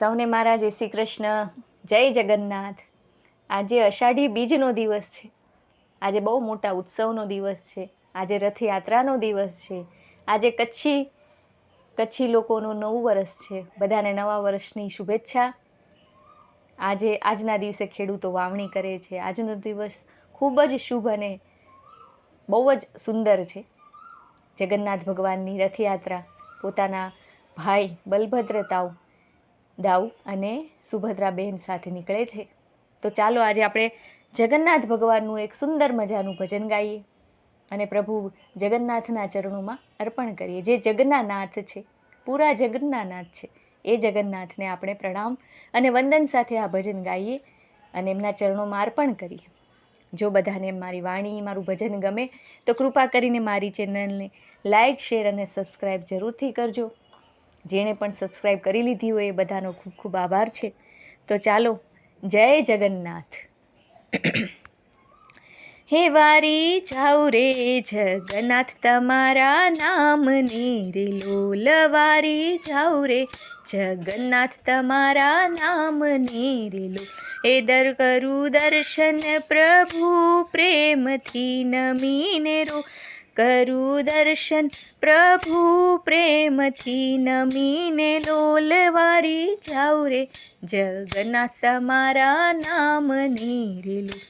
સૌને મારા જય શ્રી કૃષ્ણ, જય જગન્નાથ। આજે અષાઢી બીજનો દિવસ છે। આજે બહુ મોટા ઉત્સવનો દિવસ છે। આજે રથયાત્રાનો દિવસ છે। આજે કચ્છી લોકોનું નવું વર્ષ છે। બધાને નવા વર્ષની શુભેચ્છા। આજના દિવસે ખેડૂતો વાવણી કરે છે। આજનો દિવસ ખૂબ જ શુભ અને બહુ જ સુંદર છે। જગન્નાથ ભગવાનની રથયાત્રા પોતાના ભાઈ બલભદ્ર દાઉ અને સુભદ્રા બહેન સાથે નીકળે છે। તો ચાલો આજે આપણે જગન્નાથ ભગવાનનું એક સુંદર મજાનું ભજન ગાઈએ અને પ્રભુ જગન્નાથના ચરણોમાં અર્પણ કરીએ। જે જગના નાથ છે, પૂરા જગતના નાથ છે, એ જગન્નાથને આપણે પ્રણામ અને વંદન સાથે આ ભજન ગાઈએ અને એમના ચરણોમાં અર્પણ કરીએ। જો બધાને મારી વાણી, મારું ભજન ગમે તો કૃપા કરીને મારી ચેનલને લાઇક, શેર અને સબસ્ક્રાઈબ જરૂરથી કરજો। જેણે પણ સબસ્ક્રાઈબ કરી લીધી હોય એ બધાનો ખૂબ ખૂબ આભાર છે। તો ચાલો, જય જગન્નાથ। હે વારી જાઉં રે જગન્નાથ તમારા નામને રે લોલ, વારી જાઉં રે જગન્નાથ તમારા નામને રે લોલ। એ કરું દર્શન પ્રભુ પ્રેમથી નમીને રો, કરું દર્શન પ્રભુ પ્રેમથી નમીને લોલ, વારી જાઉં રે જગન્નાથ તમારા નામને રે લોલ।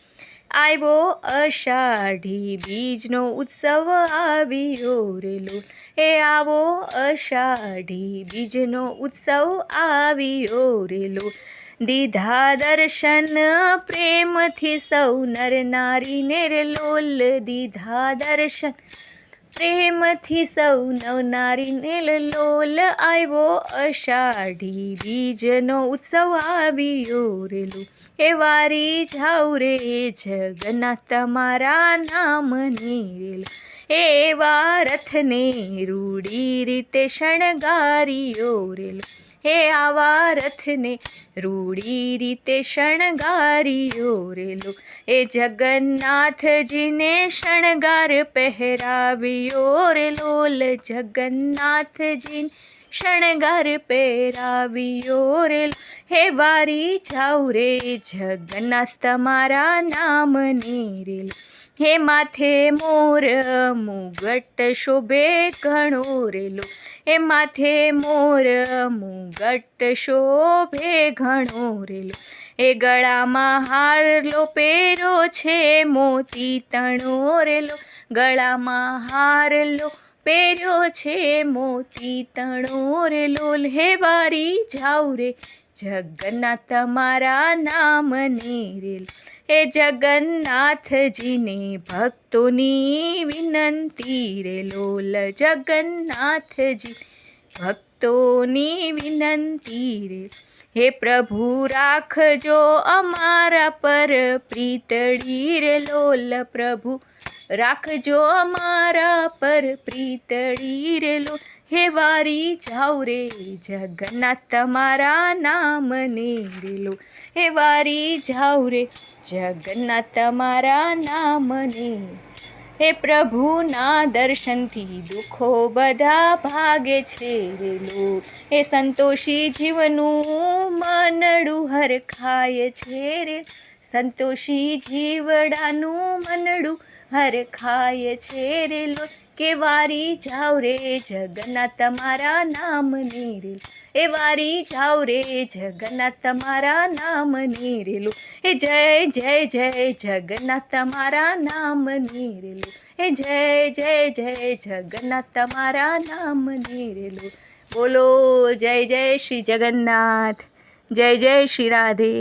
આવ્યો અષાઢી બીજનો ઉત્સવ આવ્યો રે લોલ, એ આવો અષાઢી બીજનો ઉત્સવ આવ્યો રે લોલ। દીધા દર્શન પ્રેમથી સૌ નર નારીને રે લોલ, દીધા દર્શન પ્રેમથી સૌ નવ નારીને લોલ। આવ્યો અષાઢી બીજનો ઉત્સવ આવ્યો રે લોલ, એ વારી જાઉં રે જગન્નાથ તમારા નામને રે લોલ। એવા રથને રૂડી રીતે શણગાર્યો રે લોલ, હે આવા રથને રૂડી રીતે શણગાર્યો રે લોલ। એ જગન્નાથજીને શણગાર પહેરાવ્યો રે લોલ, જગન્નાથજીને શણગાર પહેરાવ્યો રે લોલ। હે વારી જાઉં રે જગન્નાથ તમારા નામને રે લોલ, હે માથે મોર મુગટ શોભે ઘણો રે લોલ, હે માથે મોર મુગટ શોભે ઘણો રે લોલ। એ ગળામાં હારલો પહેરો છે મોતી તણો રે લોલ, ગળામાં હારલો પહેર્યો છે મોતી તણો રે લોલ। હે વારી જાઉં રે જગન્નાથ તમારા નામને રે લોલ, હે જગન્નાથજીને ભક્તોની વિનંતી રે લોલ, જગન્નાથજી ભક્તોની વિનંતી રે। હે પ્રભુ રાખજો અમારા પર પ્રીતડી રે લોલ, પ્રભુ રાખજો અમારા પર પ્રીતડી રે લોલ। હે વારી જાઉં રે જગન્નાથ તમારા નામને રે લોલ, હે વારી જાઉં રે જગન્નાથ તમારા નામને। હે પ્રભુના દર્શનથી દુઃખો બધા ભાગે છે રે લોલ, હે સંતોષી જીવનું મનડું હરખાય છે રે, સંતોષી જીવડાનું મનડું હરખાય છે રે લોલ। કે વારી જાઉં રે જગન્નાથ તમારા નામને રે લોલ, એ વારી જાઉં રે જગન્નાથ તમારા નામને રે લોલ। હે જય જય જય જગન્નાથ તમારા નામને રે લોલ, હે જય જય જય જગન્નાથ તમારા નામને રે લોલ। બોલો જય જય શ્રી જગન્નાથ, જય જય શ્રી રાધે।